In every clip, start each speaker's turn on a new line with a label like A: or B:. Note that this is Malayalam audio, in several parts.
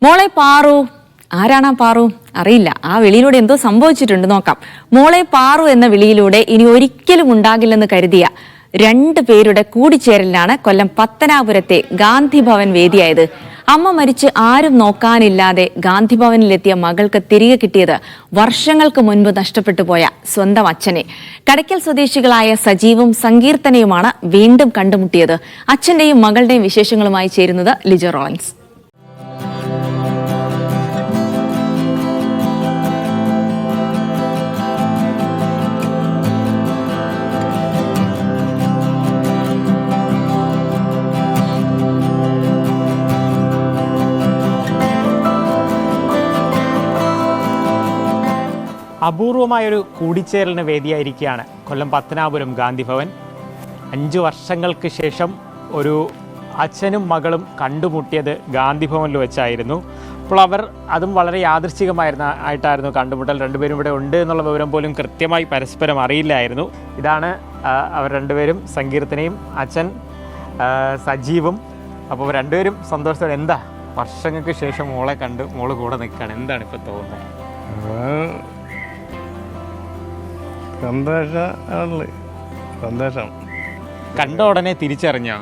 A: മോളെ പാറു. ആരാണ് ആ പാറു? അറിയില്ല. ആ വിളിയിലൂടെ എന്തോ സംഭവിച്ചിട്ടുണ്ട്, നോക്കാം. മോളെ പാറു എന്ന വിളിയിലൂടെ ഇനി ഒരിക്കലും ഉണ്ടാകില്ലെന്ന് കരുതിയ രണ്ടു പേരുടെ കൂടിച്ചേരലിലാണ് കൊല്ലം പത്തനാപുരത്തെ ഗാന്ധിഭവൻ വേദിയായത്. അമ്മ മരിച്ച് ആരും നോക്കാനില്ലാതെ ഗാന്ധിഭവനിലെത്തിയ മകൾക്ക് തിരികെ കിട്ടിയത് വർഷങ്ങൾക്ക് മുൻപ് നഷ്ടപ്പെട്ടു പോയ സ്വന്തം അച്ഛനെ. കടയ്ക്കൽ സ്വദേശികളായ സജീവും സങ്കീർത്തനയുമാണ് വീണ്ടും കണ്ടുമുട്ടിയത്. അച്ഛന്റെയും മകളുടെയും വിശേഷങ്ങളുമായി ചേരുന്നത് ലിജോ റോളൻസ്.
B: അപൂർവമായൊരു കൂടിച്ചേരലിന് വേദിയായിരിക്കുകയാണ് കൊല്ലം പത്തനാപുരം ഗാന്ധിഭവൻ. 5 വർഷങ്ങൾക്ക് ശേഷം ഒരു അച്ഛനും മകളും കണ്ടുമുട്ടിയത് ഗാന്ധിഭവനിൽ വെച്ചായിരുന്നു. അപ്പോൾ അവർ അതും വളരെ യാദൃശ്ചികമായിട്ടായിരുന്നു കണ്ടുമുട്ടൽ. രണ്ടുപേരും ഇവിടെ ഉണ്ട് എന്നുള്ള വിവരം പോലും കൃത്യമായി പരസ്പരം അറിയില്ലായിരുന്നു. ഇതാണ് അവർ രണ്ടുപേരും, സങ്കീർത്തനയും അച്ഛൻ സജീവും. അപ്പോൾ രണ്ടുപേരും സന്തോഷത്തോടെ, എന്താ വർഷങ്ങൾക്ക് ശേഷം മോളെ കണ്ട് മോള് കൂടെ നിൽക്കുകയാണ്, എന്താണ് ഇപ്പോൾ തോന്നുന്നത്?
C: സന്തോഷം.
B: കണ്ട ഉടനെ തിരിച്ചറിഞ്ഞോ?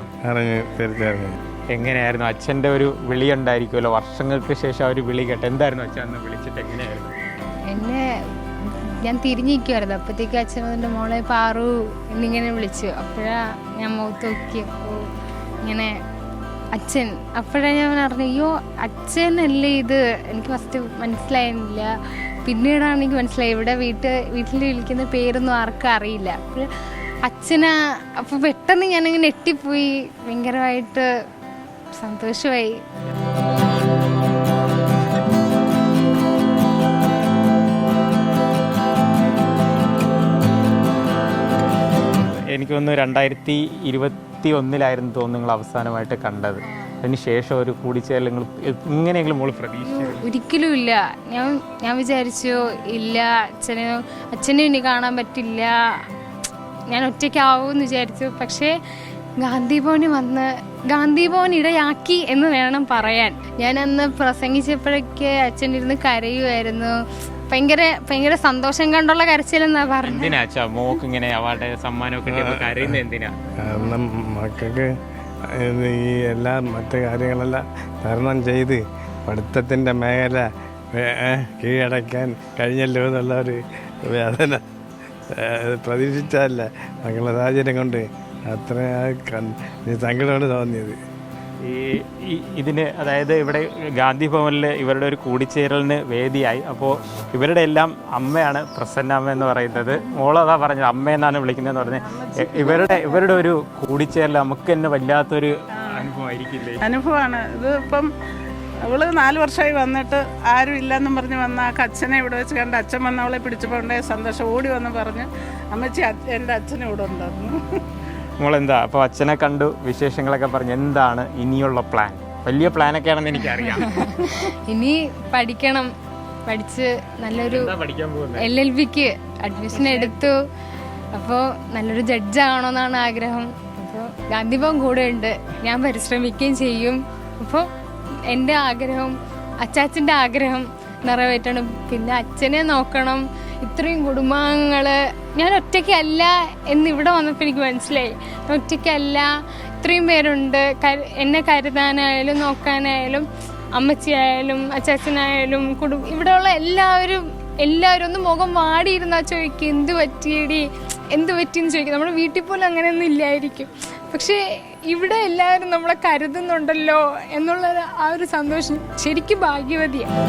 C: തിരിച്ചറിഞ്ഞു.
B: എങ്ങനെയായിരുന്നു അച്ഛൻ്റെ ഒരു വിളി ഉണ്ടായിരിക്കുമല്ലോ, വർഷങ്ങൾക്ക് ശേഷം ഒരു വിളി കേട്ട്, എന്തായിരുന്നു അച്ഛൻ അന്ന് വിളിച്ചിട്ട് എങ്ങനെയായിരുന്നു?
D: എന്നെ ഞാൻ തിരിഞ്ഞിരിക്കുമായിരുന്നു, അപ്പോഴത്തേക്ക് അച്ഛൻ എൻ്റെ മോളെ പാറു എന്നിങ്ങനെ വിളിച്ചു. അപ്പോഴാണ് ഞാൻ മുഖത്ത് നോക്കിയപ്പോൾ ഇങ്ങനെ അച്ഛൻ. അപ്പോഴാണ് ഞാൻ അറിഞ്ഞു, അയ്യോ അച്ഛനല്ലേ ഇത്. എനിക്ക് ഫസ്റ്റ് മനസ്സിലായിരുന്നില്ല, പിന്നീടാണ് എനിക്ക് മനസ്സിലായി ഇവിടെ വീട്ടിൽ വിളിക്കുന്ന പേരൊന്നും ആർക്കും അറിയില്ല. അപ്പോൾ അച്ഛനാ. അപ്പോൾ പെട്ടെന്ന് ഞാനങ്ങനെ ഞെട്ടിപ്പോയി, ഭയങ്കരമായിട്ട് സന്തോഷമായി.
B: എനിക്ക് തോന്നുന്നു 2021 തോന്നുന്നു നിങ്ങൾ അവസാനമായിട്ട് കണ്ടത്. അതിന് ശേഷം ഒരു കൂടിച്ചേരൽ ഇങ്ങനെയെങ്കിലും മോള് പ്രതീക്ഷിച്ചു?
D: ഒരിക്കലും ഇല്ല. ഞാൻ വിചാരിച്ചു ഇല്ല, അച്ഛനെ ഇനി കാണാൻ പറ്റില്ല, ഞാൻ ഒറ്റയ്ക്കാവുമെന്ന് വിചാരിച്ചു. പക്ഷേ ഗാന്ധിഭവൻ ഇടയാക്കി എന്ന് വേണം പറയാൻ. ഞാൻ അന്ന് പ്രസംഗിച്ചപ്പോഴൊക്കെ അച്ഛനിരുന്ന് കരയുമായിരുന്നു. ഭയങ്കര സന്തോഷം കണ്ടുള്ള കരച്ചിലെന്നാ പറഞ്ഞത്.
B: മോക്ക് ഇങ്ങനെ അവാർഡ് സമ്മാനമൊക്കെ കരയുന്നത് എന്തിനാ?
C: കാരണം മക്കൾക്ക് ഈ എല്ലാ മറ്റു കാര്യങ്ങളെല്ലാം തരണം ചെയ്ത് പഠിത്തത്തിൻ്റെ മേഖല കീഴടക്കാൻ കഴിഞ്ഞല്ലോ എന്നുള്ള ഒരു വേദന പ്രതീക്ഷിച്ചതല്ല. മക്കളുടെ സാഹചര്യം കൊണ്ട് അത്ര സങ്കടമാണ് തോന്നിയത്.
B: ഇതിന് അതായത് ഇവിടെ ഗാന്ധിഭവനിൽ ഇവരുടെ ഒരു കൂടിച്ചേരലിന് വേദിയായി. അപ്പോൾ ഇവരുടെ എല്ലാം അമ്മയാണ് പ്രസന്ന അമ്മ എന്ന് പറയുന്നത്. മോളതാ പറഞ്ഞത് അമ്മയെന്നാണ് വിളിക്കുന്നതെന്ന് പറഞ്ഞത്. ഇവരുടെ ഒരു കൂടിച്ചേരൽ നമുക്ക് തന്നെ വല്ലാത്തൊരു അനുഭവമായിരിക്കില്ലേ?
E: അനുഭവമാണ് ഇത്. ഇപ്പം അവള് 4 വർഷമായി വന്നിട്ട് ആരും ഇല്ലെന്നും പറഞ്ഞ് വന്ന ആ അച്ഛനെ ഇവിടെ വെച്ച് കണ്ട് അച്ഛൻ വന്ന് അവളെ പിടിച്ചപ്പോൾ ഉണ്ടായ സന്തോഷം ഓടി വന്ന് പറഞ്ഞ് അമ്മച്ചി എൻ്റെ അച്ഛനും ഇവിടെ ഉണ്ടായിരുന്നു.
B: മോളെന്താ അപ്പോൾ അച്ഛനെ കണ്ടു വിശേഷങ്ങളൊക്കെ പറഞ്ഞ്, എന്താണ് ഇനിയുള്ള പ്ലാൻ? വലിയ പ്ലാനൊക്കെ ആണെന്ന് എനിക്കറിയാം.
D: ഇനി പഠിക്കണം, പഠിച്ച് നല്ലൊരു LLBക്ക് അഡ്മിഷൻ എടുത്തു. അപ്പോൾ നല്ലൊരു ജഡ്ജാകണമെന്നാണ് ആഗ്രഹം. അപ്പോൾ ഗാന്ധിഭവൻ കൂടെ ഉണ്ട്, ഞാൻ പരിശ്രമിക്കുകയും ചെയ്യും. അപ്പോൾ എൻ്റെ ആഗ്രഹം, അച്ചാച്ചൻ്റെ ആഗ്രഹം നിറവേറ്റണം. പിന്നെ അച്ഛനെ നോക്കണം. ഇത്രയും കുടുംബാംഗങ്ങൾ, ഞാൻ ഒറ്റയ്ക്കല്ല എന്നിവിടെ വന്നപ്പോൾ എനിക്ക് മനസ്സിലായി. ഒറ്റയ്ക്കല്ല, ഇത്രയും പേരുണ്ട് എന്നെ കരുതാനായാലും നോക്കാനായാലും, അമ്മച്ചിയായാലും അച്ചാച്ചനായാലും ഇവിടെയുള്ള എല്ലാവരും ഒന്ന് മുഖം വാടിയിരുന്നാ ചോദിക്കും, എന്ത് പറ്റിയെന്ന് ചോദിക്കും. നമ്മുടെ വീട്ടിൽ പോലും അങ്ങനെയൊന്നും ഇല്ലായിരിക്കും. പക്ഷേ ഇവിടെ എല്ലാവരും നമ്മളെ കരുതുന്നുണ്ടല്ലോ എന്നുള്ള ആ ഒരു സന്തോഷം ശരിക്കും ഭാഗ്യവതിയാണ്.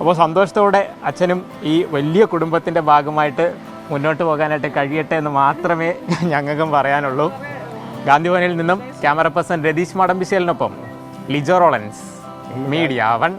B: അപ്പോൾ സന്തോഷത്തോടെ അച്ഛനും ഈ വലിയ കുടുംബത്തിൻ്റെ ഭാഗമായിട്ട് മുന്നോട്ട് പോകാനായിട്ട് കഴിയട്ടെ എന്ന് മാത്രമേ ഞങ്ങൾക്കും പറയാനുള്ളൂ. ഗാന്ധിഭവനിൽ നിന്നും ക്യാമറ പേഴ്സൺ രതീഷ് മാടമ്പിശേലിനൊപ്പം ലിജോ റോളൻസ്, മീഡിയ 1.